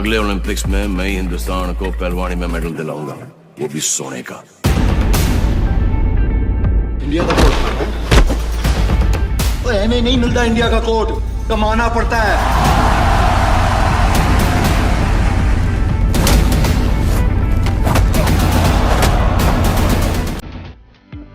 अगले ओलंपिक्स में मैं ही हिंदुस्तान को पहलवानी में मेडल दिलाऊंगा, वो भी सोने का। इंडिया का कोर्ट है? हमें नहीं मिलता इंडिया का कोर्ट, कमाना पड़ता है।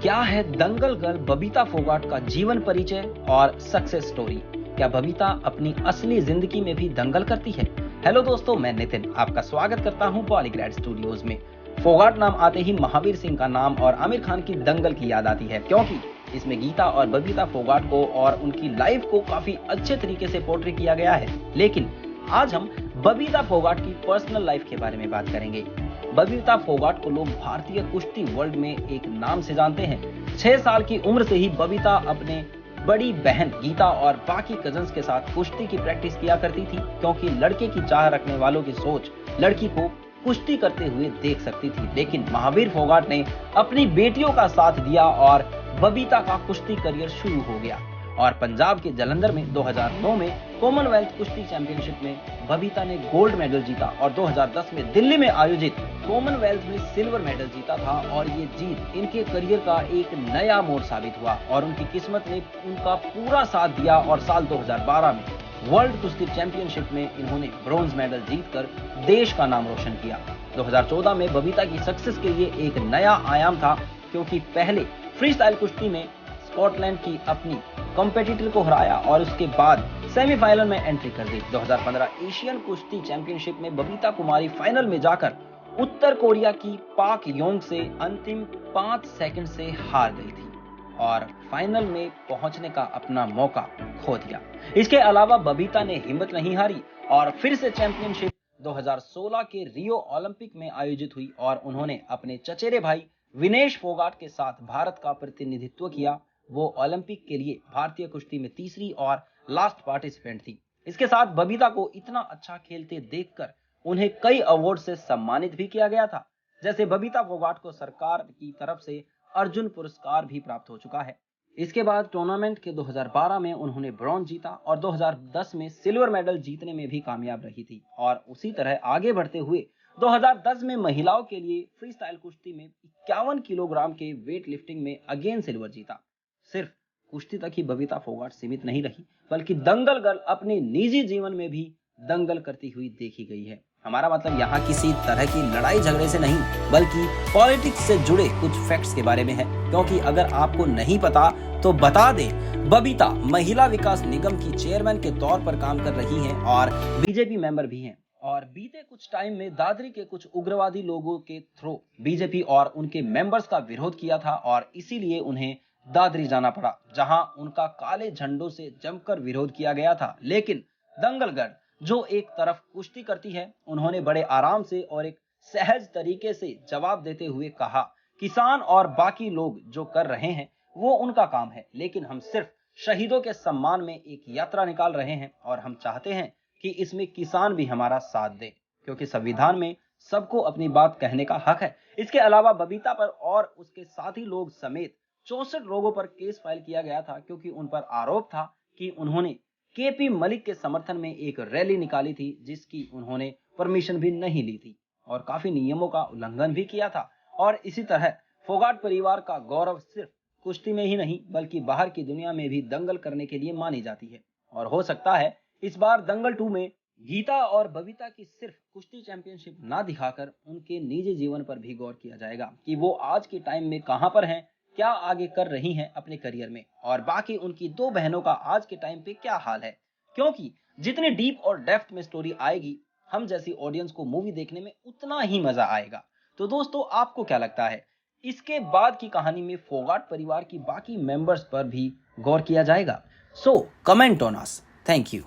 क्या है दंगल गर्ल बबीता फोगाट का जीवन परिचय और सक्सेस स्टोरी? क्या बबीता अपनी असली जिंदगी में भी दंगल करती है? हेलो दोस्तों, मैं नितिन आपका स्वागत करता हूं पॉलीग्रेड स्टूडियोज में। फोगाट नाम आते ही महावीर सिंह का नाम और आमिर खान की दंगल की याद आती है, क्योंकि इसमें गीता और बबीता फोगाट को और उनकी लाइफ को काफी अच्छे तरीके से पोर्ट्रे किया गया है। लेकिन आज हम बबीता फोगाट की पर्सनल लाइफ के बारे में बात करेंगे। बबीता फोगाट को लोग भारतीय कुश्ती वर्ल्ड में एक नाम से जानते हैं। 6 साल की उम्र से ही बबीता अपने बड़ी बहन गीता और बाकी कजन्स के साथ कुश्ती की प्रैक्टिस किया करती थी, क्योंकि लड़के की चाह रखने वालों की सोच लड़की को कुश्ती करते हुए देख सकती थी। लेकिन महावीर फोगाट ने अपनी बेटियों का साथ दिया और बबीता का कुश्ती करियर शुरू हो गया। और पंजाब के जलंधर में 2009 में कॉमनवेल्थ कुश्ती चैंपियनशिप में बबीता ने गोल्ड मेडल जीता और 2010 में दिल्ली में आयोजित कॉमनवेल्थ में सिल्वर मेडल जीता था। और ये जीत इनके करियर का एक नया मोड़ साबित हुआ और उनकी किस्मत ने उनका पूरा साथ दिया। और साल 2012 में वर्ल्ड कुश्ती चैंपियनशिप में इन्होंने ब्रॉन्ज मेडल जीतकर देश का नाम रोशन किया। 2014 में बबीता की सक्सेस के लिए एक नया आयाम था, क्योंकि पहले फ्री स्टाइल कुश्ती में स्कॉटलैंड की अपनी कॉम्पिटिटर को हराया और उसके बाद सेमीफाइनल में एंट्री कर दी। 2015 एशियन कुश्ती चैंपियनशिप में बबीता कुमारी फाइनल में जाकर उत्तर कोरिया की पाक योंग से अंतिम 5 सेकंड से हार गई थी और फाइनल में पहुंचने का अपना मौका खो दिया। इसके अलावा बबीता ने हिम्मत नहीं हारी और फिर से चैंपियनशिप 2016 के रियो ओलंपिक में आयोजित हुई और उन्होंने अपने चचेरे भाई विनेश फोगाट के साथ भारत का प्रतिनिधित्व किया। वो ओलंपिक के लिए भारतीय कुश्ती में तीसरी और लास्ट पार्टिसिपेंट थी। इसके साथ बबीता को इतना अच्छा खेलते देखकर उन्हें कई अवार्ड से सम्मानित भी किया गया था। जैसे बबीता फोगाट को सरकार की तरफ से अर्जुन पुरस्कार भी प्राप्त हो चुका है। इसके बाद टूर्नामेंट के 2012 में उन्होंने ब्रॉन्ज जीता और 2010 में सिल्वर मेडल जीतने में भी कामयाब रही थी। और उसी तरह आगे बढ़ते हुए 2010 में महिलाओं के लिए फ्री स्टाइल कुश्ती में 51 किलोग्राम के वेट लिफ्टिंग में अगेन सिल्वर जीता। सिर्फ कुश्ती तक ही बबीता फोगाट सीमित नहीं रही, बल्कि दंगल गर्ल अपने निजी जीवन में भी दंगल करती हुई देखी गई है। हमारा मतलब यहाँ किसी तरह की लड़ाई झगड़े से नहीं, बल्कि पॉलिटिक्स से जुड़े कुछ फैक्ट्स के बारे में है। क्योंकि अगर आपको नहीं पता तो बता दें, बबीता महिला विकास निगम की चेयरमैन के तौर पर काम कर रही हैं और बीजेपी मेंबर भी हैं। और बीते कुछ टाइम में दादरी के कुछ उग्रवादी लोगों के थ्रू बीजेपी और उनके मेंबर्स का विरोध किया था और इसीलिए उन्हें दादरी जाना पड़ा, जहां उनका काले झंडों से जमकर विरोध किया गया था। लेकिन दंगल गर्ल जो एक तरफ कुश्ती करती है, उन्होंने बड़े आराम से और एक सहज तरीके से जवाब देते हुए कहा, किसान और बाकी लोग जो कर रहे हैं वो उनका काम है, लेकिन हम सिर्फ शहीदों के सम्मान में एक यात्रा निकाल रहे हैं और हम चाहते हैं कि इसमें किसान भी हमारा साथ दे, क्योंकि संविधान में सबको अपनी बात कहने का हक है। इसके अलावा बबीता पर और उसके साथी लोग समेत 64 लोगों पर केस फाइल किया गया था, क्योंकि उन पर आरोप था कि उन्होंने केपी मलिक के समर्थन में एक रैली निकाली थी, जिसकी उन्होंने परमिशन भी नहीं ली थी और काफी नियमों का उल्लंघन भी किया था। और इसी तरह फोगाट परिवार का गौरव सिर्फ कुश्ती में ही नहीं, बल्कि बाहर की दुनिया में भी दंगल करने के लिए मानी जाती है। और हो सकता है इस बार दंगल 2 में गीता और बबीता की सिर्फ कुश्ती चैंपियनशिप ना दिखाकर उनके निजी जीवन पर भी गौर किया जाएगा कि वो आज के टाइम में कहां पर हैं, क्या आगे कर रही हैं अपने करियर में, और बाकी उनकी 2 बहनों का आज के टाइम पे क्या हाल है। क्योंकि जितनी डीप और डेप्थ में स्टोरी आएगी, हम जैसी ऑडियंस को मूवी देखने में उतना ही मजा आएगा। तो दोस्तों, आपको क्या लगता है, इसके बाद की कहानी में फोगाट परिवार की बाकी मेंबर्स पर भी गौर किया जाएगा? So comment on us. Thank you.